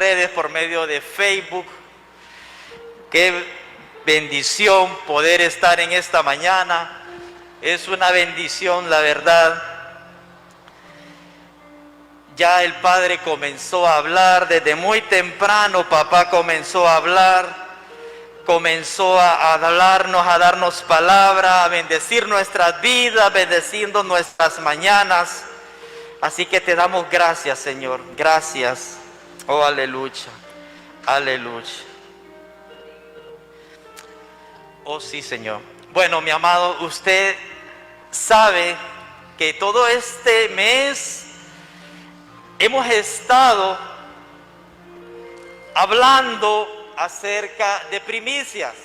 redes, por medio de Facebook. Qué bendición poder estar en esta mañana. Es una bendición, la verdad. Ya el Padre comenzó a hablar desde muy temprano. Papá comenzó a hablar. Comenzó a hablarnos, a darnos palabra, a bendecir nuestras vidas, bendeciendo nuestras mañanas. Así que te damos gracias, Señor. Gracias. Oh, aleluya. Aleluya. Oh, sí, Señor. Bueno, mi amado, usted sabe que todo este mes hemos estado hablando acerca de primicias.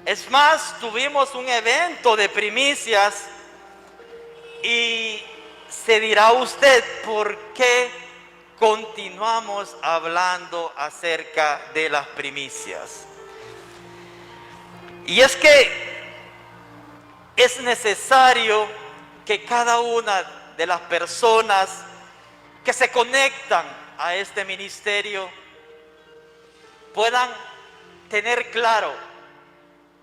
Es más, tuvimos un evento de primicias y se dirá usted por qué continuamos hablando acerca de las primicias. Y es que es necesario que cada una de las personas que se conectan a este ministerio puedan tener claro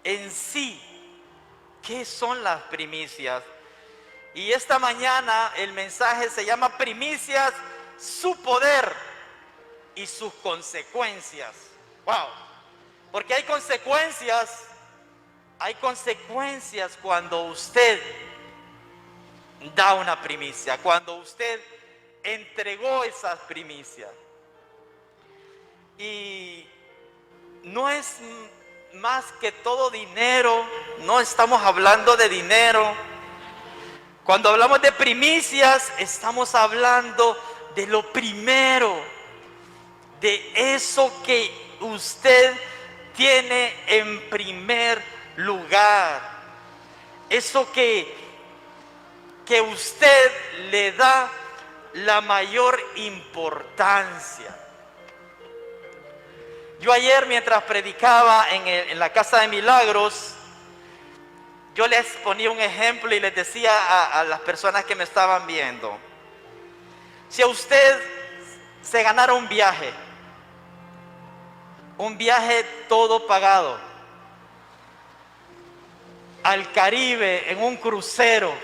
en sí qué son las primicias. Y esta mañana el mensaje se llama Primicias, su poder y sus consecuencias. ¡Wow! Porque hay consecuencias cuando usted da una primicia, cuando usted entregó esas primicias. Y no es más que todo dinero, no estamos hablando de dinero. Cuando hablamos de primicias, estamos hablando de lo primero, de eso que usted tiene en primer lugar, eso que usted le da la mayor importancia. Yo ayer, mientras predicaba en la Casa de Milagros, yo les ponía un ejemplo y les decía a las personas que me estaban viendo: si a usted se ganara un viaje todo pagado, al Caribe en un crucero,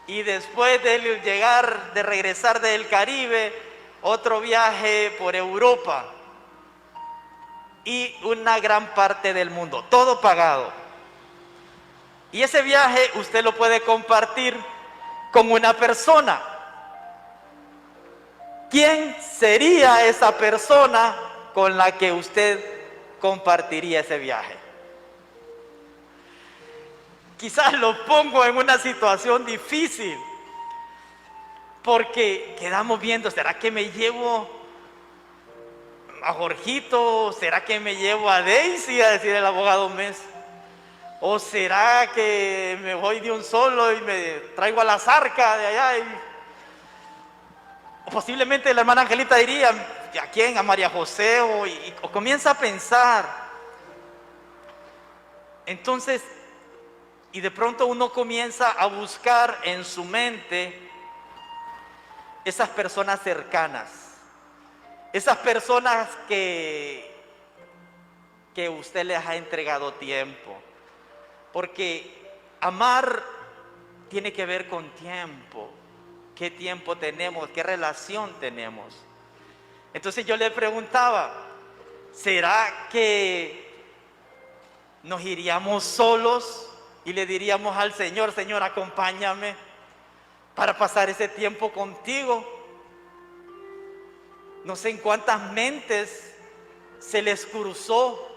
y después de regresar del Caribe, otro viaje por Europa y una gran parte del mundo, todo pagado. Y ese viaje usted lo puede compartir con una persona. ¿Quién sería esa persona con la que usted compartiría ese viaje? Quizás lo pongo en una situación difícil, porque quedamos viendo: ¿será que me llevo a Jorgito? ¿Será que me llevo a Daisy, a decir el abogado Mes? ¿O será que me voy de un solo y me traigo a la zarca de allá? O posiblemente la hermana Angelita diría: ¿a quién? ¿A María José? O comienza a pensar. Entonces, y de pronto uno comienza a buscar en su mente esas personas cercanas, esas personas que usted les ha entregado tiempo. Porque amar tiene que ver con tiempo. ¿Qué tiempo tenemos? ¿Qué relación tenemos? Entonces yo le preguntaba: ¿será que nos iríamos solos y le diríamos al Señor: Señor, acompáñame para pasar ese tiempo contigo? No sé en cuántas mentes se les cruzó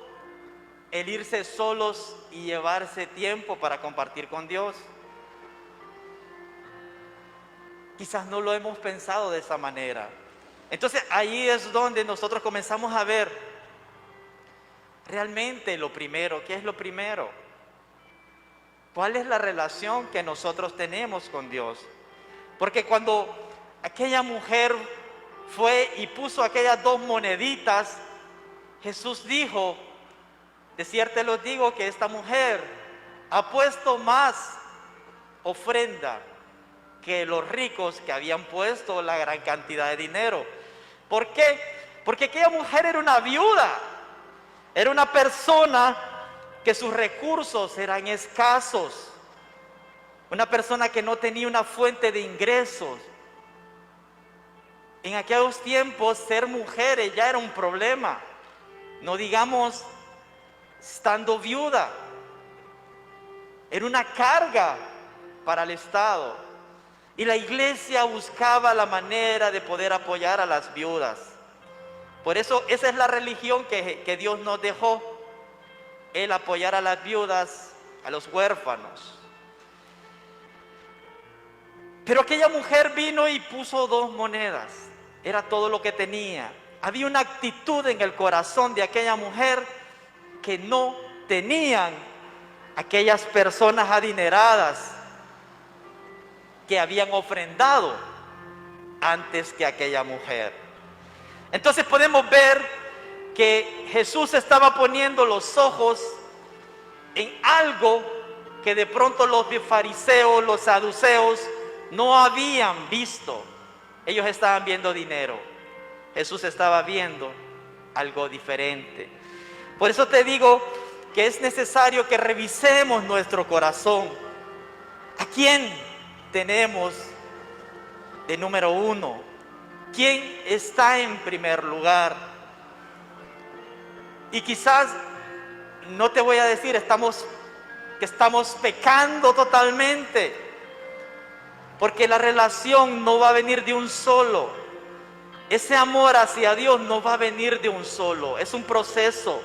el irse solos y llevarse tiempo para compartir con Dios. Quizás no lo hemos pensado de esa manera. Entonces ahí es donde nosotros comenzamos a ver realmente lo primero. ¿Qué es lo primero? ¿Cuál es la relación que nosotros tenemos con Dios? Porque cuando aquella mujer fue y puso aquellas 2 moneditas, Jesús dijo: de cierto les digo que esta mujer ha puesto más ofrenda que los ricos, que habían puesto la gran cantidad de dinero. ¿Por qué? Porque aquella mujer era una viuda, era una persona que sus recursos eran escasos, una persona que no tenía una fuente de ingresos. En aquellos tiempos ser mujeres ya era un problema, no digamos estando viuda, era una carga para el Estado. Y la iglesia buscaba la manera de poder apoyar a las viudas. Por eso esa es la religión que Dios nos dejó, el apoyar a las viudas, a los huérfanos. Pero aquella mujer vino y puso 2 monedas, era todo lo que tenía. Había una actitud en el corazón de aquella mujer que no tenían aquellas personas adineradas que habían ofrendado antes que aquella mujer. Entonces podemos ver que Jesús estaba poniendo los ojos en algo que de pronto los fariseos, los saduceos no habían visto. Ellos estaban viendo dinero. Jesús estaba viendo algo diferente. Por eso te digo que es necesario que revisemos nuestro corazón. ¿A quién tenemos de número 1? ¿Quién está en primer lugar? Y quizás no te voy a decir que estamos pecando totalmente, porque la relación no va a venir de un solo. Ese amor hacia Dios no va a venir de un solo, es un proceso.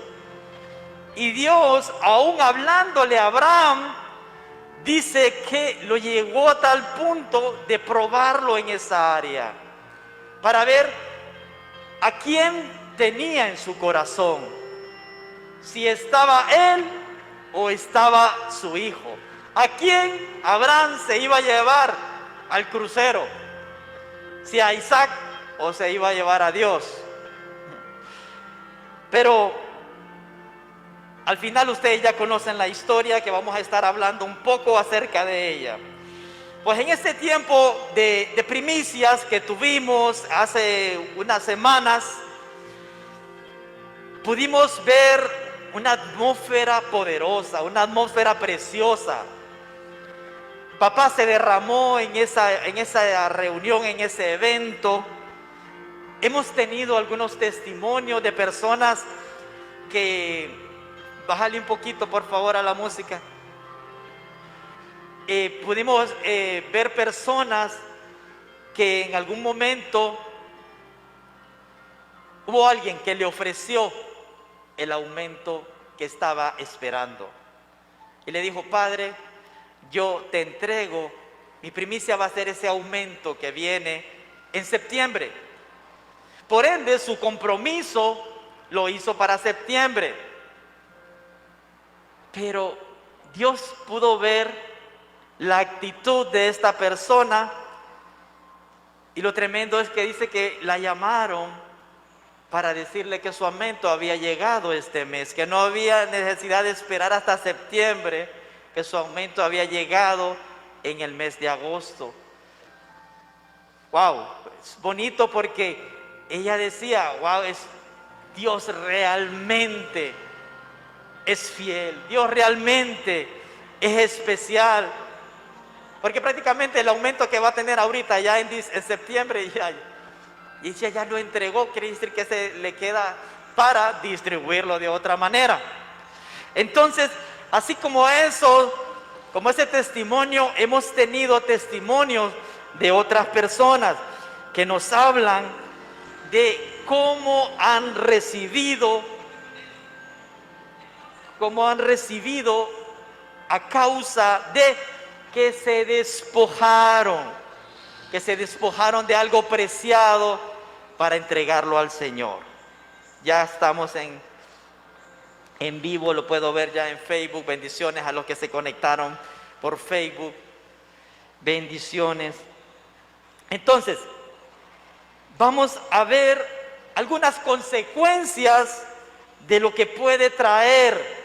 Y Dios, aún hablándole a Abraham, dice que lo llegó a tal punto de probarlo en esa área, para ver a quién tenía en su corazón, si estaba él o estaba su hijo. ¿A quién Abraham se iba a llevar al crucero? ¿Si a Isaac o se iba a llevar a Dios? Pero al final ustedes ya conocen la historia, que vamos a estar hablando un poco acerca de ella. Pues en este tiempo de primicias que tuvimos hace unas semanas, pudimos ver una atmósfera poderosa, una atmósfera preciosa. Papá se derramó en esa reunión, en ese evento. Hemos tenido algunos testimonios de personas que... Bájale un poquito, por favor, a la música. Pudimos ver personas que en algún momento hubo alguien que le ofreció el aumento que estaba esperando. Y le dijo: Padre, yo te entrego, mi primicia va a ser ese aumento que viene en septiembre. Por ende, su compromiso lo hizo para septiembre. Pero Dios pudo ver la actitud de esta persona, y lo tremendo es que dice que la llamaron para decirle que su aumento había llegado este mes, que no había necesidad de esperar hasta septiembre, que su aumento había llegado en el mes de agosto. Wow, es bonito porque ella decía: wow, Dios realmente es fiel, Dios realmente es especial, porque prácticamente el aumento que va a tener ahorita ya en septiembre y ella ya lo entregó. Quiere decir que se le queda para distribuirlo de otra manera. Entonces, así como eso, como ese testimonio, hemos tenido testimonios de otras personas que nos hablan de cómo han recibido a causa de que se despojaron de algo preciado para entregarlo al Señor. Ya estamos en vivo, lo puedo ver ya en Facebook. Bendiciones a los que se conectaron por Facebook. Bendiciones. Entonces, vamos a ver algunas consecuencias de lo que puede traer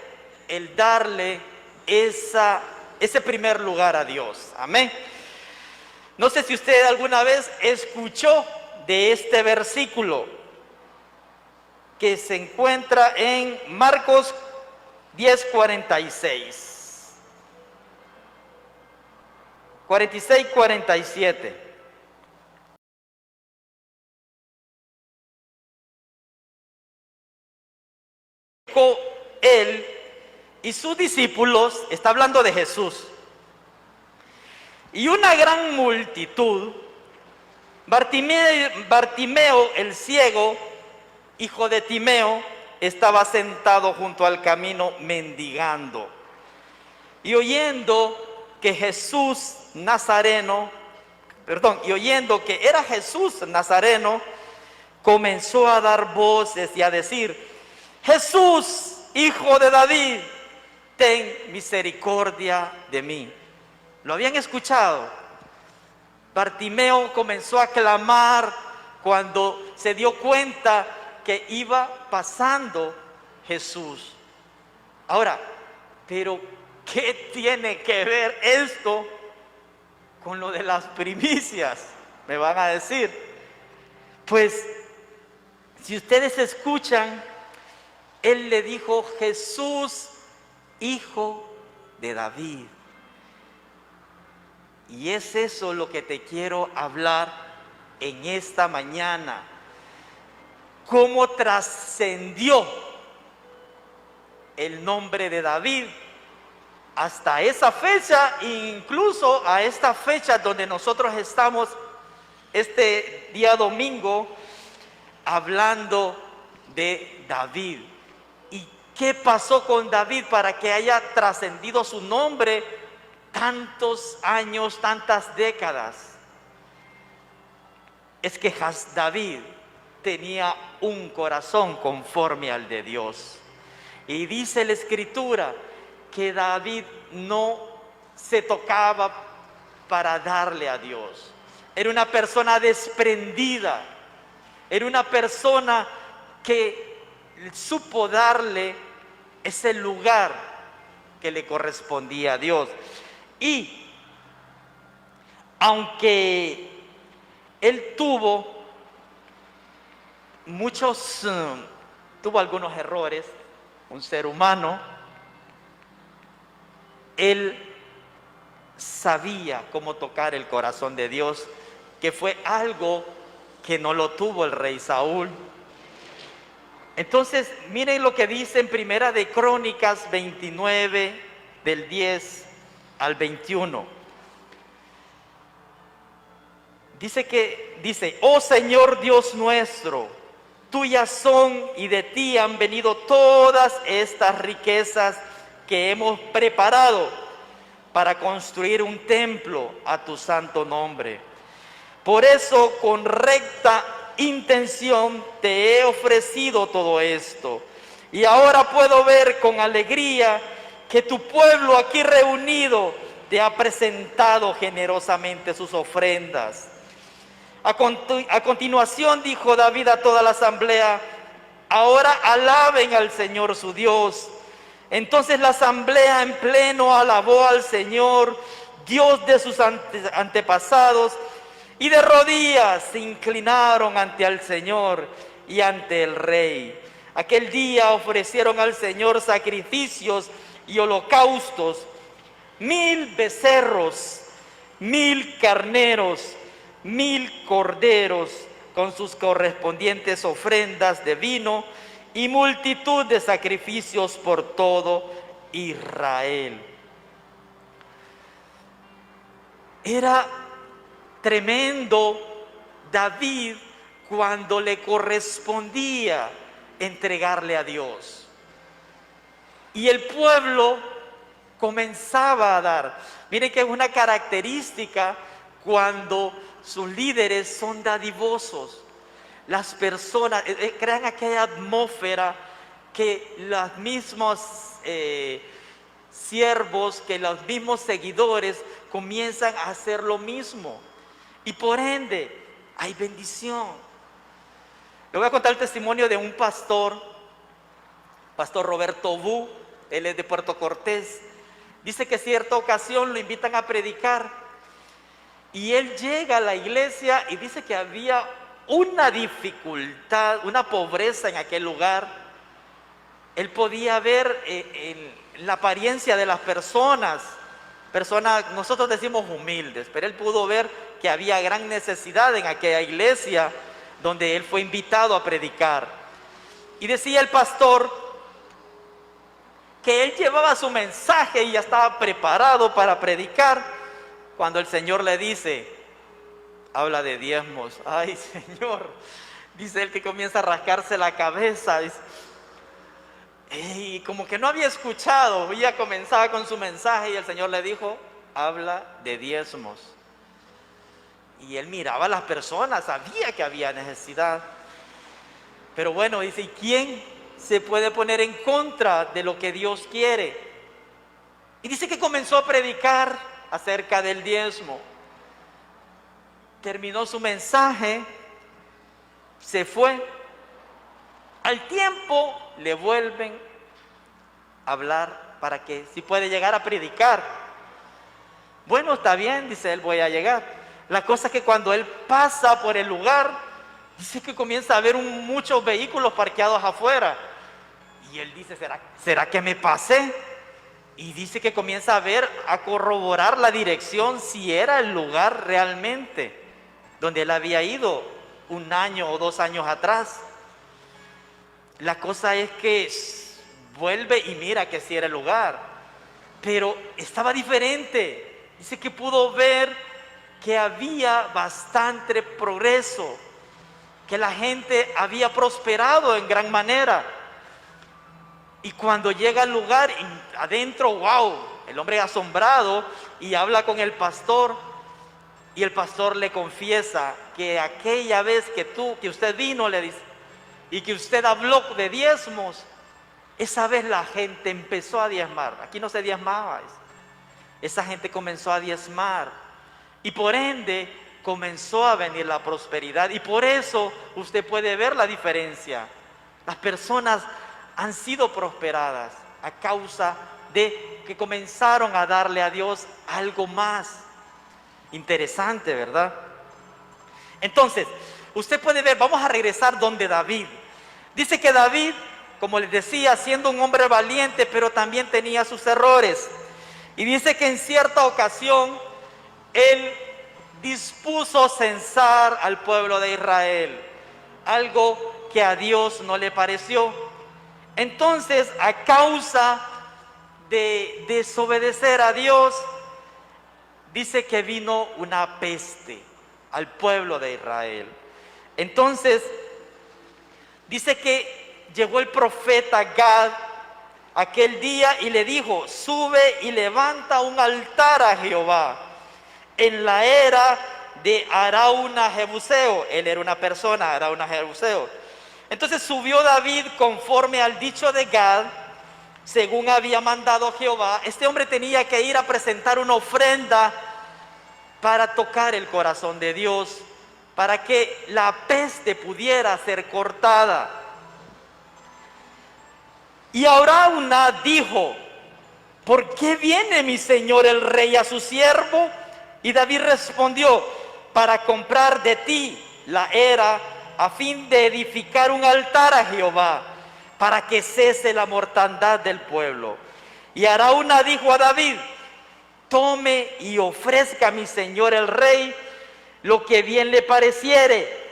el darle ese primer lugar a Dios. Amén. No sé si usted alguna vez escuchó de este versículo que se encuentra en Marcos 10:46. 46-47. Él y sus discípulos, está hablando de Jesús, y una gran multitud, Bartimeo el ciego, hijo de Timeo, estaba sentado junto al camino mendigando. Y oyendo que era Jesús Nazareno, comenzó a dar voces y a decir: Jesús, hijo de David, ten misericordia de mí. ¿Lo habían escuchado? Bartimeo comenzó a clamar cuando se dio cuenta que iba pasando Jesús. Ahora, pero ¿qué tiene que ver esto con lo de las primicias? Me van a decir. Pues, si ustedes escuchan, él le dijo: Jesús, hijo de David. Y es eso lo que te quiero hablar en esta mañana. Cómo trascendió el nombre de David hasta esa fecha, incluso a esta fecha donde nosotros estamos este día domingo hablando de David. ¿Y qué pasó con David para que haya trascendido su nombre tantos años, tantas décadas? Es que David tenía un corazón conforme al de Dios. Y dice la Escritura que David no se tocaba para darle a Dios. Era una persona desprendida. Era una persona que supo darle ese lugar que le correspondía a Dios. Y aunque él tuvo algunos errores, un ser humano, él sabía cómo tocar el corazón de Dios, que fue algo que no lo tuvo el rey Saúl. Entonces, miren lo que dice en Primera de Crónicas 29, del 10 al 21. Dice: oh Señor Dios nuestro, tuyas son y de ti han venido todas estas riquezas que hemos preparado para construir un templo a tu santo nombre. Por eso, con recta intención te he ofrecido todo esto. Y ahora puedo ver con alegría que tu pueblo aquí reunido te ha presentado generosamente sus ofrendas. A continuación dijo David a toda la asamblea: ahora alaben al Señor su Dios. Entonces la asamblea en pleno alabó al Señor, Dios de sus antepasados, y de rodillas se inclinaron ante el Señor y ante el rey. Aquel día ofrecieron al Señor sacrificios y holocaustos, 1000 becerros, 1000 carneros, 1000 corderos, con sus correspondientes ofrendas de vino y multitud de sacrificios por todo Israel. Era tremendo David cuando le correspondía entregarle a Dios. Y el pueblo comenzaba a dar. Miren que es una característica cuando sus líderes son dadivosos. Las personas crean aquella atmósfera que los mismos siervos, que los mismos seguidores comienzan a hacer lo mismo. Y por ende, hay bendición. Le voy a contar el testimonio de un pastor Roberto Bu. Él es de Puerto Cortés. Dice que cierta ocasión lo invitan a predicar. Y él llega a la iglesia y dice que había una dificultad, una pobreza en aquel lugar. Él podía ver en la apariencia de las personas, nosotros decimos humildes, pero él pudo ver que había gran necesidad en aquella iglesia donde él fue invitado a predicar. Y decía el pastor que él llevaba su mensaje y ya estaba preparado para predicar, cuando el Señor le dice: habla de diezmos. Ay, Señor, dice él que comienza a rascarse la cabeza. Y como que no había escuchado, ya comenzaba con su mensaje y el Señor le dijo: habla de diezmos. Y él miraba a las personas, sabía que había necesidad. Pero bueno, dice, ¿y quién se puede poner en contra de lo que Dios quiere? Y dice que comenzó a predicar acerca del diezmo. Terminó su mensaje, se fue. Al tiempo le vuelven a hablar para que si puede llegar a predicar. Bueno, está bien, dice él, voy a llegar. La cosa es que cuando él pasa por el lugar, dice que comienza a ver muchos vehículos parqueados afuera. Y él dice, ¿será que me pasé? Y dice que comienza a corroborar la dirección, si era el lugar realmente donde él había ido 1 año o 2 años atrás. La cosa es que vuelve y mira que sí era el lugar, pero estaba diferente. Dice que pudo ver que había bastante progreso, que la gente había prosperado en gran manera. Y cuando llega al lugar, adentro, wow, el hombre asombrado, y habla con el pastor, y el pastor le confiesa que aquella vez que usted vino, le dice, y que usted habló de diezmos, esa vez la gente empezó a diezmar. Aquí no se diezmaba. Esa gente comenzó a diezmar. Y por ende comenzó a venir la prosperidad. Y por eso usted puede ver la diferencia. Las personas han sido prosperadas a causa de que comenzaron a darle a Dios algo más. Interesante, ¿verdad? Entonces, usted puede ver, vamos a regresar donde David. Dice que David, como les decía, siendo un hombre valiente, pero también tenía sus errores. Y dice que en cierta ocasión, él dispuso censar al pueblo de Israel, algo que a Dios no le pareció. Entonces, a causa de desobedecer a Dios, dice que vino una peste al pueblo de Israel. Entonces, dice que llegó el profeta Gad aquel día y le dijo: sube y levanta un altar a Jehová en la era de Arauna Jebuseo. Él era una persona, Arauna Jebuseo. Entonces subió David conforme al dicho de Gad, según había mandado Jehová. Este hombre tenía que ir a presentar una ofrenda para tocar el corazón de Dios, para que la peste pudiera ser cortada. Y Arauna dijo: ¿por qué viene mi señor el rey a su siervo? Y David respondió: para comprar de ti la era, a fin de edificar un altar a Jehová, para que cese la mortandad del pueblo. Y Arauna dijo a David: tome y ofrezca a mi señor el rey lo que bien le pareciere.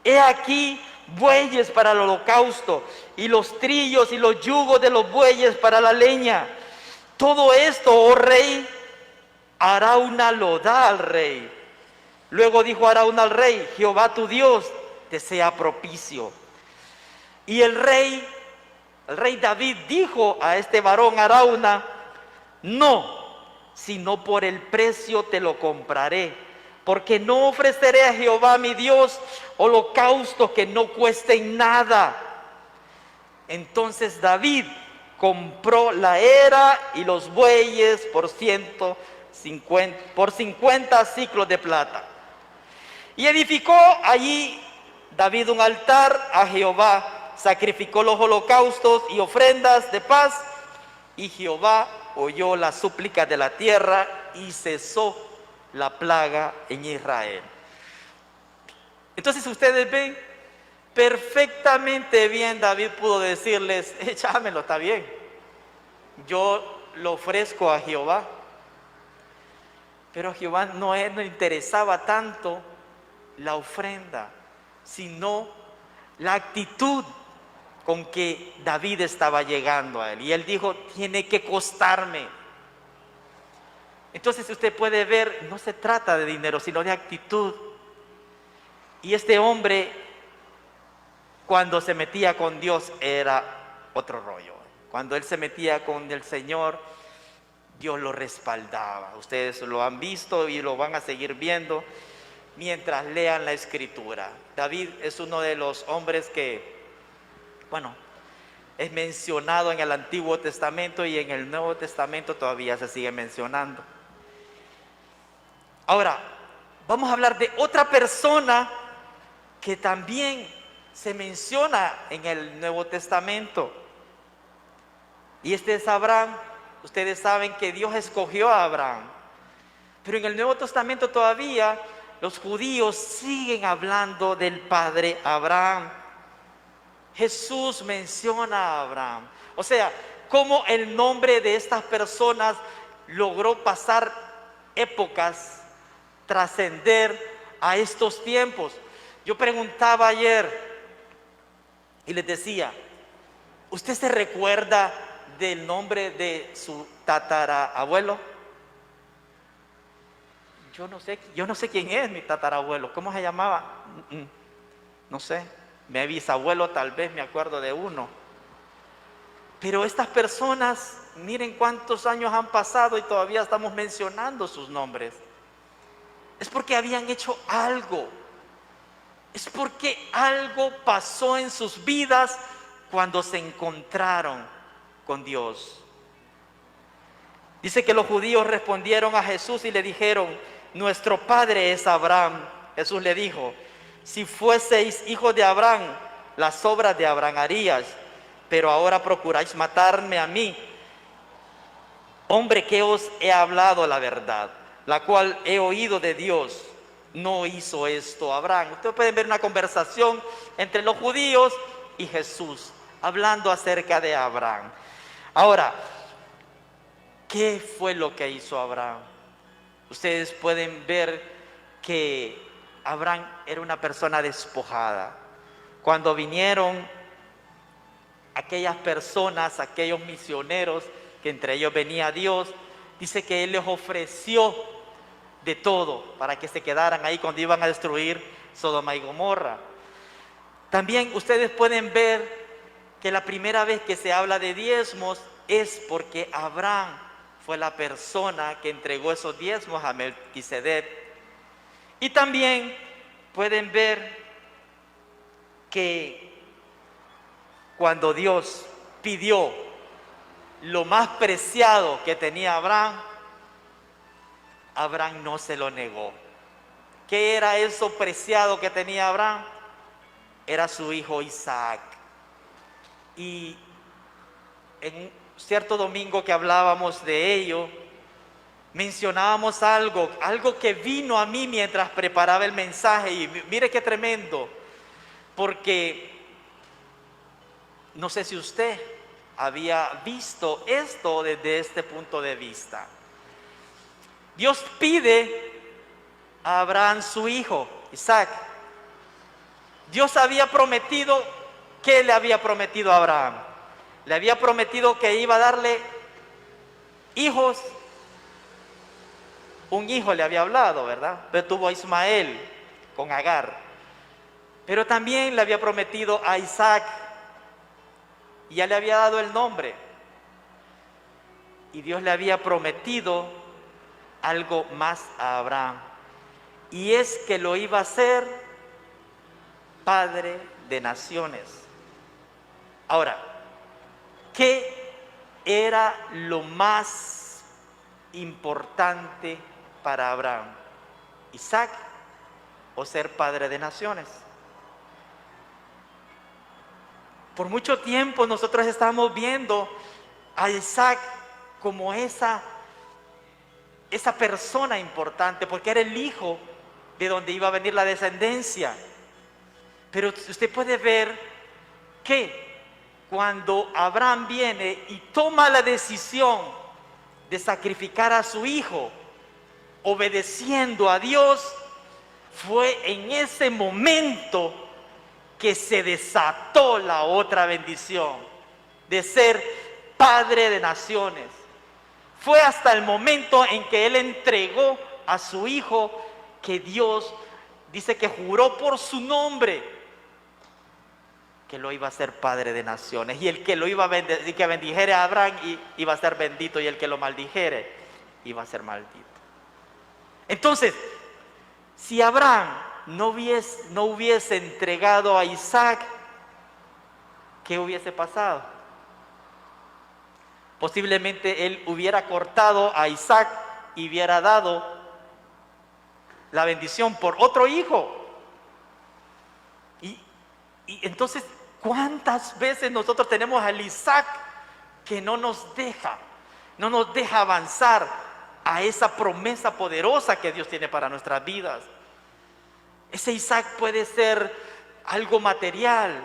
He aquí bueyes para el holocausto, y los trillos y los yugos de los bueyes para la leña. Todo esto, oh rey, Arauna lo da al rey. Luego dijo Arauna al rey: Jehová tu Dios te sea propicio. Y el rey David dijo a este varón Arauna: no, sino por el precio te lo compraré, porque no ofreceré a Jehová mi Dios holocaustos que no cuesten nada. Entonces David compró la era y los bueyes por 50 siclos de plata. Y edificó allí David un altar a Jehová, sacrificó los holocaustos y ofrendas de paz, y Jehová oyó las súplicas de la tierra y cesó la plaga en Israel. Entonces ustedes ven, perfectamente bien David pudo decirles, échamelo, está bien, yo lo ofrezco a Jehová. Pero a Jehová no le interesaba tanto la ofrenda, sino la actitud con que David estaba llegando a él. Y él dijo, tiene que costarme. Entonces usted puede ver, no se trata de dinero, sino de actitud. Y este hombre, cuando se metía con Dios, era otro rollo. Cuando él se metía con el Señor, Dios lo respaldaba. Ustedes lo han visto y lo van a seguir viendo mientras lean la Escritura. David es uno de los hombres que, bueno, es mencionado en el Antiguo Testamento y en el Nuevo Testamento todavía se sigue mencionando. Ahora, vamos a hablar de otra persona que también se menciona en el Nuevo Testamento. Y este es Abraham. Ustedes saben que Dios escogió a Abraham. Pero en el Nuevo Testamento todavía los judíos siguen hablando del padre Abraham. Jesús menciona a Abraham. O sea, cómo el nombre de estas personas logró pasar épocas, trascender a estos tiempos. Yo preguntaba ayer y les decía, ¿usted se recuerda del nombre de su tatarabuelo? Yo no sé quién es mi tatarabuelo. ¿Cómo se llamaba? No sé. Mi bisabuelo tal vez me acuerdo de uno. Pero estas personas, miren cuántos años han pasado y todavía estamos mencionando sus nombres. Es porque habían hecho algo. Es porque algo pasó en sus vidas cuando se encontraron con Dios. Dice que los judíos respondieron a Jesús y le dijeron, nuestro padre es Abraham. Jesús le dijo, si fueseis hijos de Abraham, las obras de Abraham harías, pero ahora procuráis matarme a mí, hombre que os he hablado la verdad, la cual he oído de Dios. No hizo esto Abraham. Ustedes pueden ver una conversación entre los judíos y Jesús, hablando acerca de Abraham. Ahora, ¿qué fue lo que hizo Abraham? Ustedes pueden ver que Abraham era una persona despojada. Cuando vinieron aquellas personas, aquellos misioneros, que entre ellos venía Dios, dice que Él les ofreció de todo para que se quedaran ahí cuando iban a destruir Sodoma y Gomorra. También ustedes pueden ver que la primera vez que se habla de diezmos es porque Abraham fue la persona que entregó esos diezmos a Melquisedec. Y también pueden ver que cuando Dios pidió lo más preciado que tenía Abraham, Abraham no se lo negó. ¿Qué era eso preciado que tenía Abraham? Era su hijo Isaac. Y en cierto domingo que hablábamos de ello, mencionábamos algo que vino a mí mientras preparaba el mensaje. Y mire qué tremendo, porque no sé si usted había visto esto desde este punto de vista. Dios pide a Abraham su hijo, Isaac. Dios había prometido, ¿qué le había prometido a Abraham? Le había prometido que iba a darle hijos. Un hijo le había hablado, ¿verdad? Pero tuvo a Ismael con Agar. Pero también le había prometido a Isaac. Y ya le había dado el nombre. Y Dios le había prometido algo más a Abraham. Y es que lo iba a hacer padre de naciones. Ahora, ¿qué era lo más importante para Abraham? ¿Isaac o ser padre de naciones? Por mucho tiempo nosotros estamos viendo a Isaac como esa persona importante, porque era el hijo de donde iba a venir la descendencia. Pero usted puede ver que cuando Abraham viene y toma la decisión de sacrificar a su hijo, obedeciendo a Dios, fue en ese momento que se desató la otra bendición de ser padre de naciones. Fue hasta el momento en que él entregó a su hijo que Dios dice que juró por su nombre que lo iba a hacer padre de naciones, y el que lo iba a bendecir, que bendijere a Abraham iba a ser bendito, y el que lo maldijere iba a ser maldito. Entonces, si Abraham no hubiese entregado a Isaac, ¿qué hubiese pasado? Posiblemente él hubiera cortado a Isaac y hubiera dado la bendición por otro hijo. Y entonces, ¿cuántas veces nosotros tenemos al Isaac que no nos deja avanzar a esa promesa poderosa que Dios tiene para nuestras vidas? Ese Isaac puede ser algo material,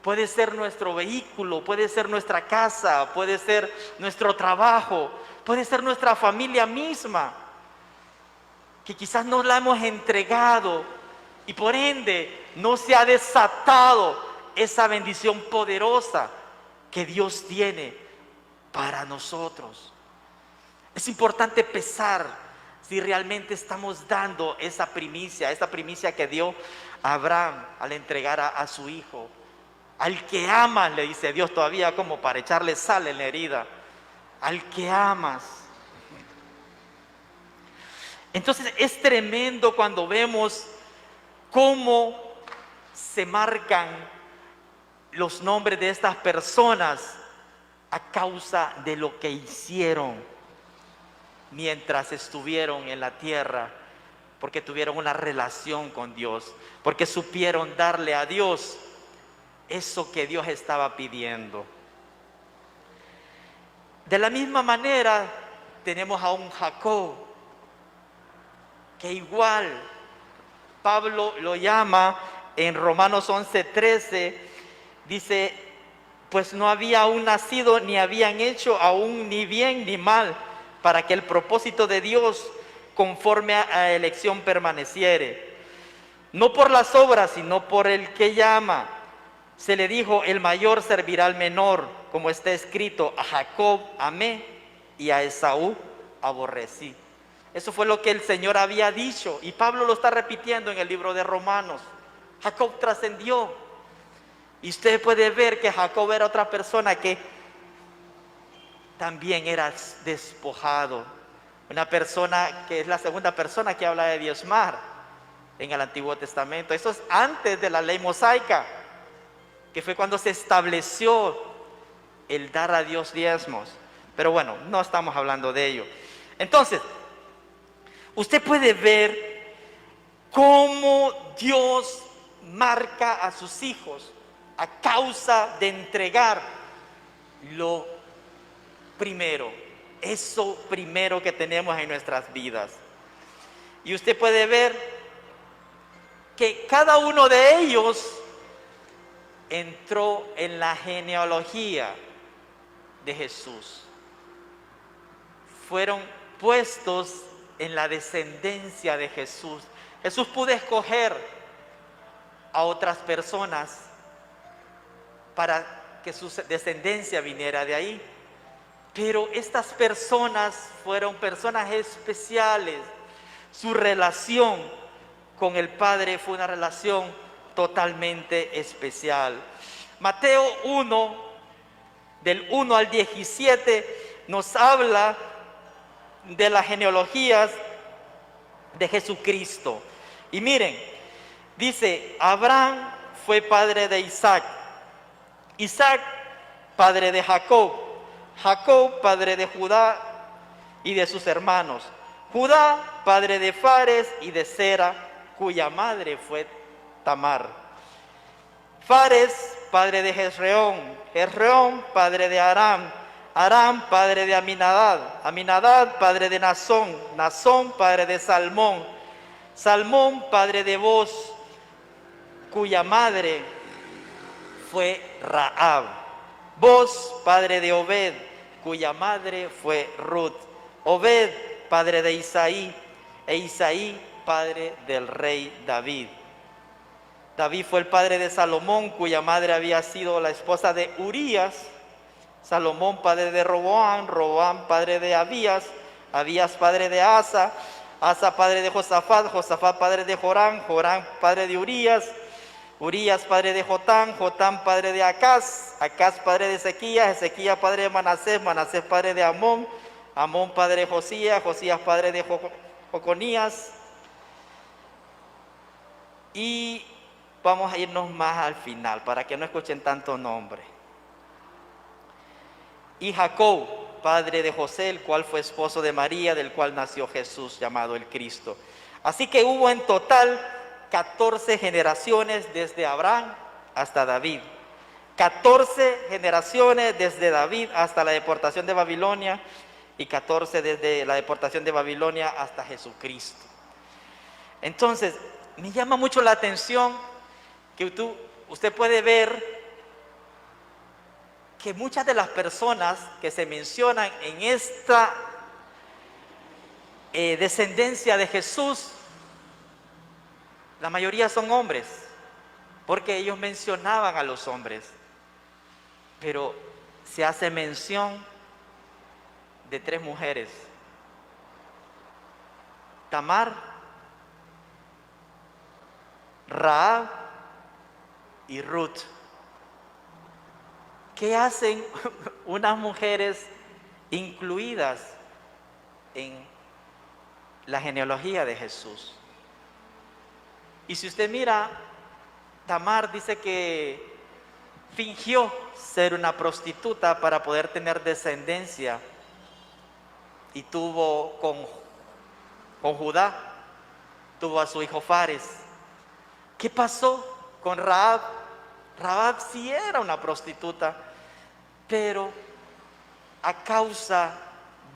puede ser nuestro vehículo, puede ser nuestra casa, puede ser nuestro trabajo, puede ser nuestra familia misma, que quizás no la hemos entregado y por ende no se ha desatado esa bendición poderosa que Dios tiene para nosotros. Es importante pesar si realmente estamos dando esa primicia que dio Abraham al entregar a su hijo. Al que amas, le dice Dios todavía como para echarle sal en la herida. Al que amas. Entonces es tremendo cuando vemos cómo se marcan los nombres de estas personas a causa de lo que hicieron mientras estuvieron en la tierra, porque tuvieron una relación con Dios, porque supieron darle a Dios eso que Dios estaba pidiendo. De la misma manera tenemos a un Jacob, que igual Pablo lo llama en Romanos 11:13, dice, pues no había aún nacido, ni habían hecho aún ni bien ni mal, para que el propósito de Dios conforme a elección permaneciere. No por las obras, sino por el que llama. Se le dijo, el mayor servirá al menor, como está escrito, a Jacob amé y a Esaú aborrecí. Eso fue lo que el Señor había dicho, y Pablo lo está repitiendo en el libro de Romanos. Jacob trascendió, y usted puede ver que Jacob era otra persona que también era despojado, una persona que es la segunda persona que habla de diezmar en el Antiguo Testamento. Eso es antes de la ley mosaica, que fue cuando se estableció el dar a Dios diezmos. Pero bueno, no estamos hablando de ello. Entonces, usted puede ver cómo Dios marca a sus hijos a causa de entregar lo primero, eso primero que tenemos en nuestras vidas. Y usted puede ver que cada uno de ellos entró en la genealogía de Jesús. Fueron puestos en la descendencia de Jesús. Jesús pudo escoger a otras personas para que su descendencia viniera de ahí, pero estas personas fueron personas especiales. Su relación con el Padre fue una relación totalmente especial. Mateo 1, del 1 al 17, nos habla de las genealogías de Jesucristo. Y miren, dice, Abraham fue padre de Isaac, Isaac padre de Jacob, Jacob padre de Judá y de sus hermanos, Judá padre de Fares y de Zera, cuya madre fue Tamar, Fares padre de Jezreón, Jezreón padre de Aram, Aram padre de Aminadab, Aminadab padre de Nazón, Nazón padre de Salmón, Salmón padre de Boz, cuya madre fue Rahab. Boz, padre de Obed, cuya madre fue Ruth. Obed, padre de Isaí, e Isaí, padre del rey David. David fue el padre de Salomón, cuya madre había sido la esposa de Urías. Salomón, padre de Roboam, Roboam, padre de Abías, Abías, padre de Asa, Asa, padre de Josafat, Josafat, padre de Joram, Joram, padre de Urías, Urías, padre de Jotam, Jotam, padre de Acaz, Acaz, padre de Ezequías, Ezequías, padre de Manasés, Manasés, padre de Amón, Amón, padre de Josías, Josías, padre de Joconías. Y vamos a irnos más al final para que no escuchen tanto nombre. Y Jacob, padre de José, el cual fue esposo de María, del cual nació Jesús, llamado el Cristo. Así que hubo en total 14 generaciones desde Abraham hasta David. 14 generaciones desde David hasta la deportación de Babilonia y 14 desde la deportación de Babilonia hasta Jesucristo. Entonces, me llama mucho la atención que usted puede ver que muchas de las personas que se mencionan en esta descendencia de Jesús, la mayoría son hombres, porque ellos mencionaban a los hombres, pero se hace mención de 3 mujeres: Tamar, Rahab y Ruth. ¿Qué hacen unas mujeres incluidas en la genealogía de Jesús? Y si usted mira, Tamar dice que fingió ser una prostituta para poder tener descendencia y tuvo con Judá, tuvo a su hijo Fares. ¿Qué pasó con Rahab? Rahab sí era una prostituta, pero a causa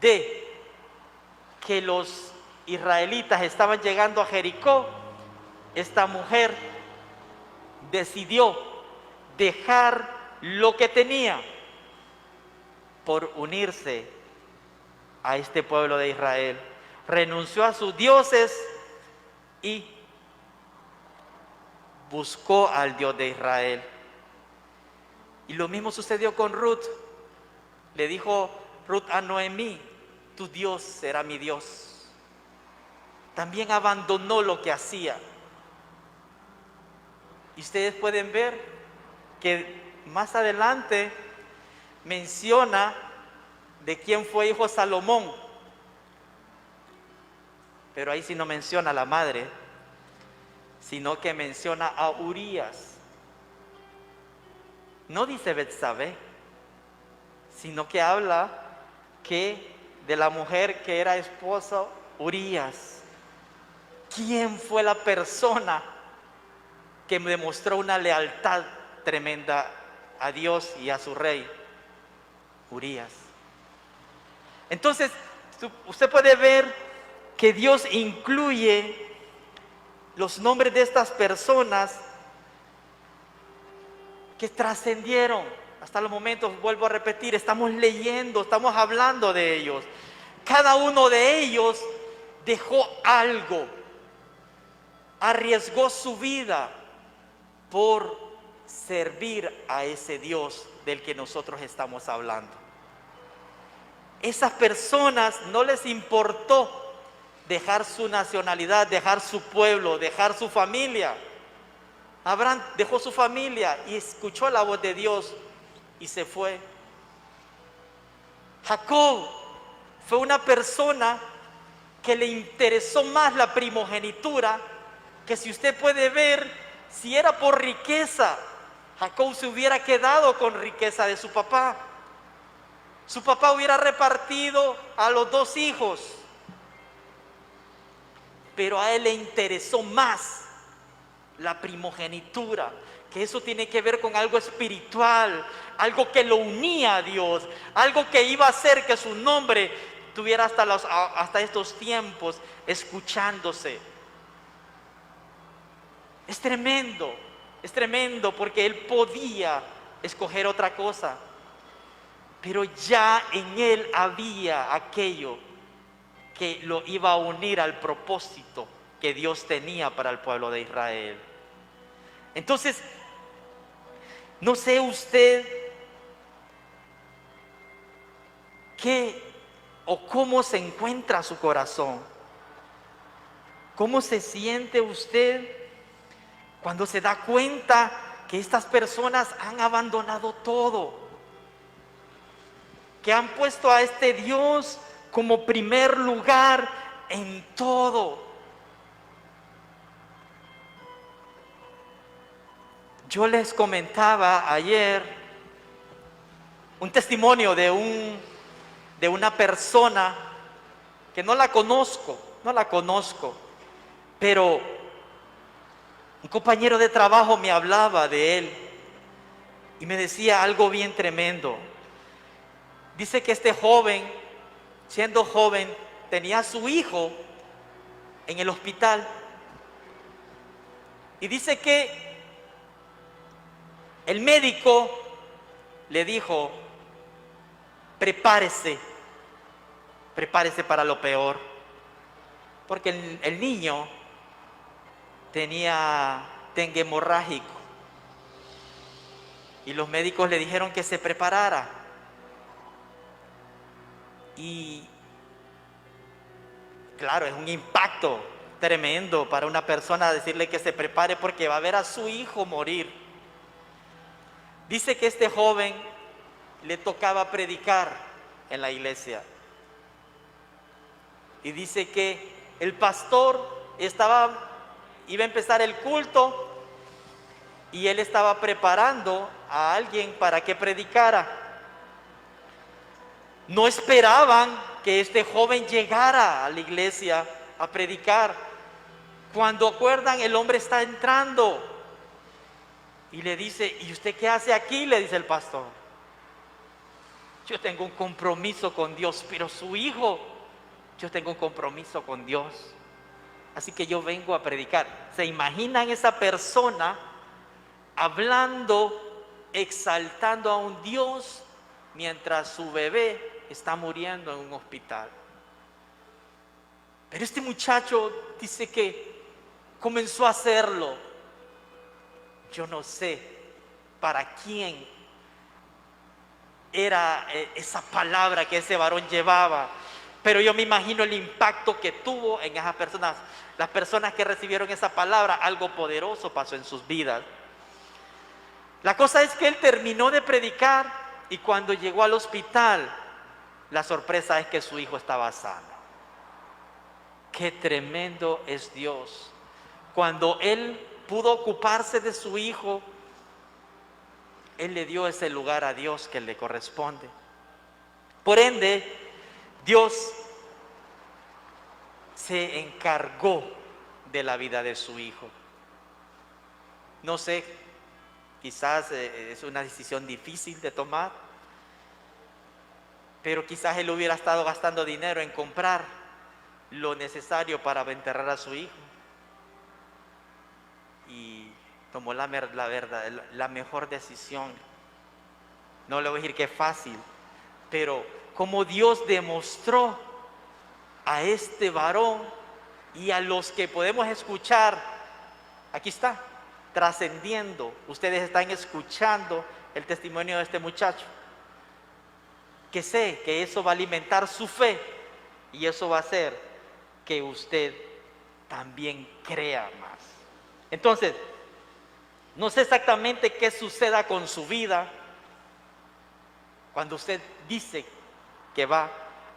de que los israelitas estaban llegando a Jericó, esta mujer decidió dejar lo que tenía por unirse a este pueblo de Israel. Renunció a sus dioses y buscó al Dios de Israel. Y lo mismo sucedió con Ruth. Le dijo Ruth a Noemí: tu Dios será mi Dios. También abandonó lo que hacía. Y ustedes pueden ver que más adelante menciona de quién fue hijo Salomón, pero ahí sí no menciona a la madre, sino que menciona a Urías. No dice Betsabé, sino que habla que de la mujer que era esposa Urías. ¿Quién fue la persona que demostró una lealtad tremenda a Dios y a su rey? Urías. Entonces, usted puede ver que Dios incluye los nombres de estas personas que trascendieron hasta los momentos. Vuelvo a repetir, estamos leyendo, estamos hablando de ellos. Cada uno de ellos dejó algo, arriesgó su vida por servir a ese Dios del que nosotros estamos hablando. Esas personas no les importó dejar su nacionalidad, dejar su pueblo, dejar su familia. Abraham dejó su familia y escuchó la voz de Dios y se fue. Jacob fue una persona que le interesó más la primogenitura, que si usted puede ver, si era por riqueza, Jacob se hubiera quedado con riqueza de su papá. Su papá hubiera repartido a los 2 hijos, pero a él le interesó más la primogenitura, que eso tiene que ver con algo espiritual, algo que lo unía a Dios, algo que iba a hacer que su nombre tuviera hasta estos tiempos escuchándose. Es tremendo. Es tremendo porque él podía escoger otra cosa, pero ya en él había aquello que lo iba a unir al propósito que Dios tenía para el pueblo de Israel. Entonces, no sé usted qué o cómo se encuentra su corazón. ¿Cómo se siente usted cuando se da cuenta que estas personas han abandonado todo? Que han puesto a este Dios como primer lugar en todo. Yo les comentaba ayer un testimonio de una persona que no la conozco, pero un compañero de trabajo me hablaba de él y me decía algo bien tremendo. Dice que este joven, siendo joven, tenía a su hijo en el hospital. Y dice que el médico le dijo: prepárese para lo peor. Porque el niño tenía dengue hemorrágico. Y los médicos le dijeron que se preparara. Y claro, es un impacto tremendo para una persona decirle que se prepare porque va a ver a su hijo morir. Dice que este joven le tocaba predicar en la iglesia. Y dice que el pastor iba a empezar el culto y él estaba preparando a alguien para que predicara. No esperaban que este joven llegara a la iglesia a predicar. Cuando acuerdan, el hombre está entrando y le dice: ¿y usted qué hace aquí?, le dice el pastor. Yo tengo un compromiso con Dios, pero su hijo, yo tengo un compromiso con Dios, así que yo vengo a predicar. ¿Se imaginan esa persona hablando, exaltando a un Dios mientras su bebé está muriendo en un hospital? Pero este muchacho dice que comenzó a hacerlo. Yo no sé para quién era esa palabra que ese varón llevaba, pero yo me imagino el impacto que tuvo en esas personas. Las personas que recibieron esa palabra, algo poderoso pasó en sus vidas. La cosa es que él terminó de predicar y cuando llegó al hospital, la sorpresa es que su hijo estaba sano. Qué tremendo es Dios. Cuando él pudo ocuparse de su hijo, él le dio ese lugar a Dios que le corresponde. Por ende, Dios se encargó de la vida de su hijo. No sé, quizás es una decisión difícil de tomar, pero quizás él hubiera estado gastando dinero en comprar lo necesario para enterrar a su hijo. Y tomó la mejor decisión. No le voy a decir que es fácil, pero como Dios demostró a este varón y a los que podemos escuchar, aquí está, trascendiendo. Ustedes están escuchando el testimonio de este muchacho, que sé que eso va a alimentar su fe y eso va a hacer que usted también crea más. Entonces, no sé exactamente qué suceda con su vida cuando usted dice que va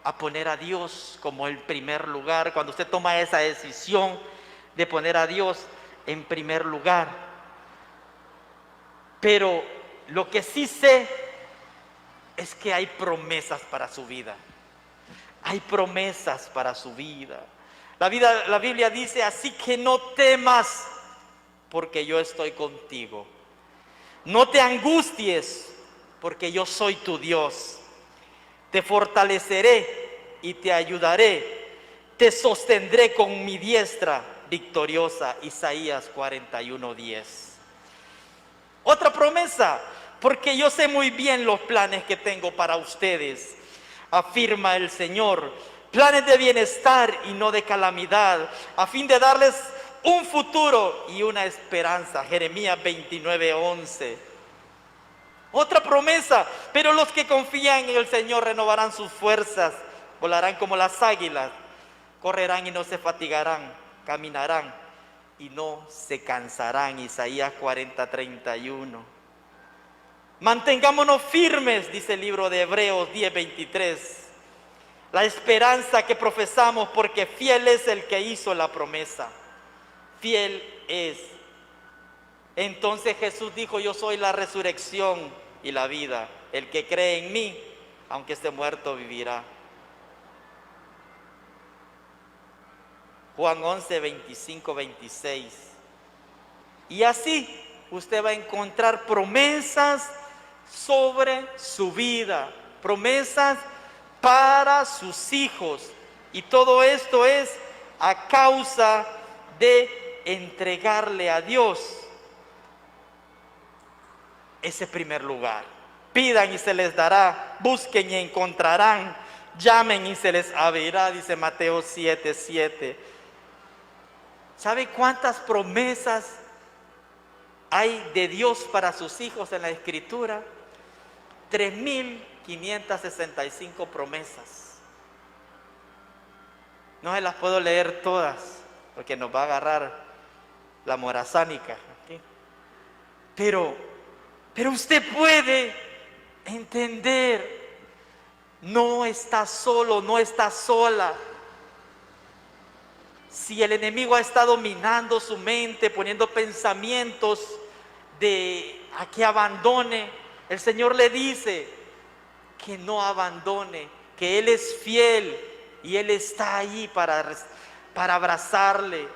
a poner a Dios como el primer lugar, cuando usted toma esa decisión de poner a Dios en primer lugar. Pero lo que sí sé es que hay promesas para su vida. Hay promesas para su vida. La Biblia dice: así que no temas, porque yo estoy contigo. No te angusties, porque yo soy tu Dios. Te fortaleceré y te ayudaré. Te sostendré con mi diestra victoriosa. Isaías 41:10. Otra promesa, porque yo sé muy bien los planes que tengo para ustedes, afirma el Señor, planes de bienestar y no de calamidad, a fin de darles un futuro y una esperanza. Jeremías 29:11. Otra promesa, pero los que confían en el Señor renovarán sus fuerzas, volarán como las águilas, correrán y no se fatigarán, caminarán y no se cansarán. Isaías 40:31. Mantengámonos firmes, dice el libro de Hebreos 10:23. La esperanza que profesamos, porque fiel es el que hizo la promesa. Fiel es. Entonces Jesús dijo: yo soy la resurrección y la vida. El que cree en mí, aunque esté muerto, vivirá. Juan 11:25-26. Y así usted va a encontrar promesas sobre su vida, promesas para sus hijos. Y todo esto es a causa de entregarle a Dios ese primer lugar. Pidan y se les dará, busquen y encontrarán, llamen y se les abrirá, dice Mateo 7:7. ¿Sabe cuántas promesas hay de Dios para sus hijos en la Escritura? 3.565 promesas. No se las puedo leer todas, porque nos va a agarrar la morazánica. ¿Okay? Pero usted puede entender, no está solo, no está sola. Si el enemigo ha estado dominando su mente, poniendo pensamientos de a que abandone, el Señor le dice que no abandone, que Él es fiel y Él está ahí para abrazarle.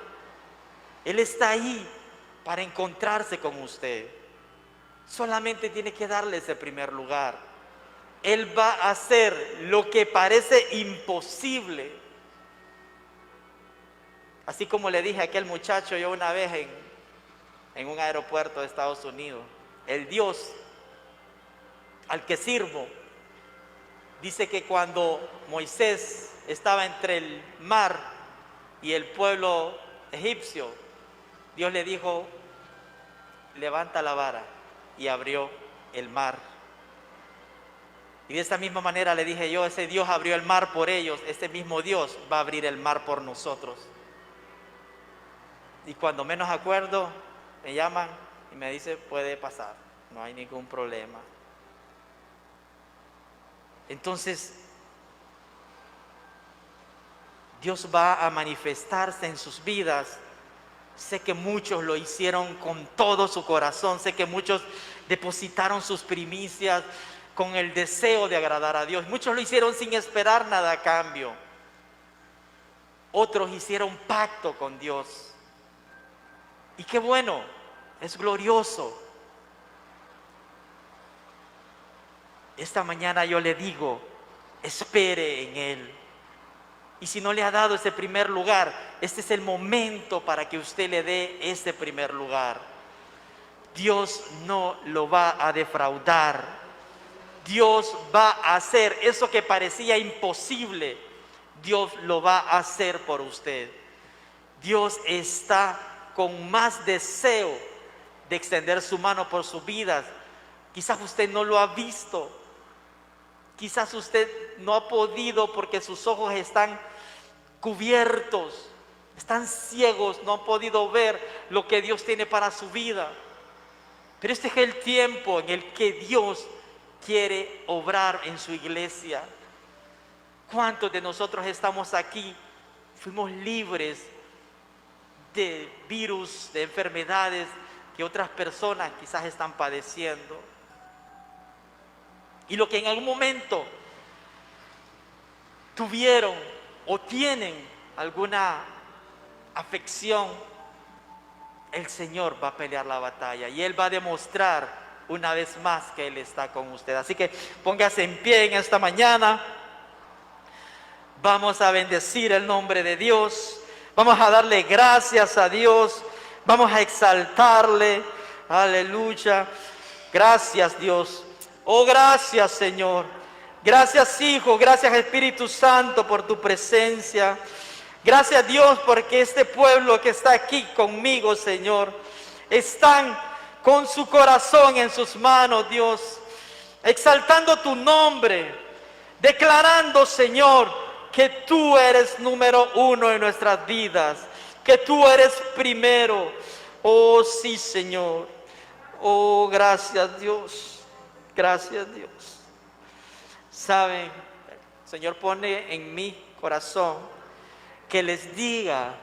Él está ahí para encontrarse con usted. Solamente tiene que darle ese primer lugar. Él va a hacer lo que parece imposible. Así como le dije a aquel muchacho yo una vez en un aeropuerto de Estados Unidos, el Dios al que sirvo, dice que cuando Moisés estaba entre el mar y el pueblo egipcio, Dios le dijo: levanta la vara, y abrió el mar. Y de esta misma manera le dije yo: ese Dios abrió el mar por ellos, ese mismo Dios va a abrir el mar por nosotros. Y cuando menos acuerdo, me llaman y me dicen: puede pasar, no hay ningún problema. Entonces, Dios va a manifestarse en sus vidas. Sé que muchos lo hicieron con todo su corazón, sé que muchos depositaron sus primicias con el deseo de agradar a Dios. Muchos lo hicieron sin esperar nada a cambio. Otros hicieron pacto con Dios. Y qué bueno, es glorioso. Esta mañana yo le digo: espere en Él. Y si no le ha dado ese primer lugar, este es el momento para que usted le dé ese primer lugar. Dios no lo va a defraudar. Dios va a hacer eso que parecía imposible. Dios lo va a hacer por usted. Dios está con más deseo de extender su mano por sus vidas. Quizás usted no lo ha visto. Quizás usted no ha podido porque sus ojos están cubiertos, están ciegos, no han podido ver lo que Dios tiene para su vida. Pero este es el tiempo en el que Dios quiere obrar en su iglesia. ¿Cuántos de nosotros estamos aquí? Fuimos libres de virus, de enfermedades que otras personas quizás están padeciendo. Y lo que en algún momento tuvieron o tienen alguna afección, el Señor va a pelear la batalla y Él va a demostrar una vez más que Él está con usted. Así que póngase en pie en esta mañana. Vamos a bendecir el nombre de Dios. Vamos a darle gracias a Dios. Vamos a exaltarle. Aleluya. Gracias, Dios. Oh, gracias, Señor. Gracias, Hijo. Gracias, Espíritu Santo, por tu presencia. Gracias, Dios, porque este pueblo que está aquí conmigo, Señor, están con su corazón en sus manos, Dios, exaltando tu nombre, declarando, Señor, que tú eres número uno en nuestras vidas, que tú eres primero. Oh, sí, Señor. Oh, gracias, Dios. Gracias, Dios. Saben, el Señor pone en mi corazón que les diga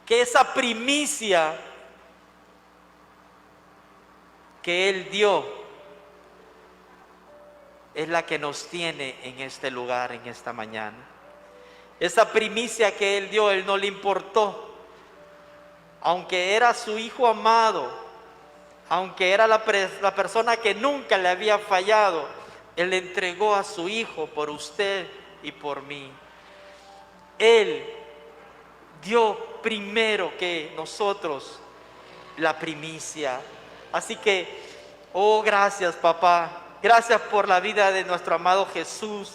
que esa primicia que Él dio es la que nos tiene en este lugar, en esta mañana. Esa primicia que Él dio, Él no le importó. Aunque era su Hijo amado, aunque era la persona que nunca le había fallado, Él le entregó a su Hijo por usted y por mí. Él dio primero que nosotros la primicia. Así que, oh, gracias, papá. Gracias por la vida de nuestro amado Jesús.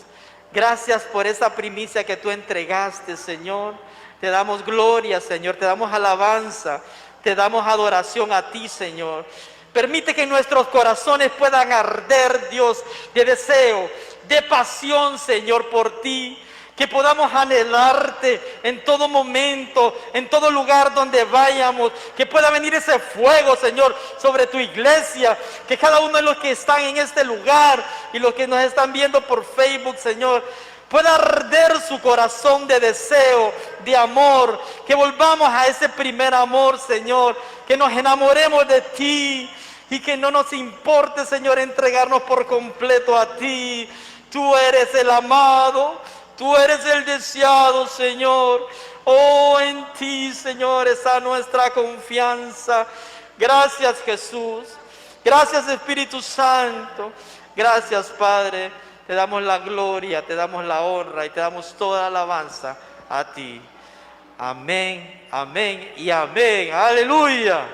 Gracias por esa primicia que tú entregaste, Señor. Te damos gloria, Señor. Te damos alabanza. Te damos adoración a ti, Señor. Permite que nuestros corazones puedan arder, Dios, de deseo, de pasión, Señor, por ti. Que podamos anhelarte en todo momento, en todo lugar donde vayamos. Que pueda venir ese fuego, Señor, sobre tu iglesia. Que cada uno de los que están en este lugar y los que nos están viendo por Facebook, Señor, pueda arder su corazón de deseo, de amor. Que volvamos a ese primer amor, Señor. Que nos enamoremos de ti y que no nos importe, Señor, entregarnos por completo a ti. Tú eres el amado. Tú eres el deseado, Señor. Oh, en ti, Señor, está nuestra confianza. Gracias, Jesús. Gracias, Espíritu Santo. Gracias, Padre. Te damos la gloria, te damos la honra y te damos toda la alabanza a ti. Amén, amén y amén. Aleluya.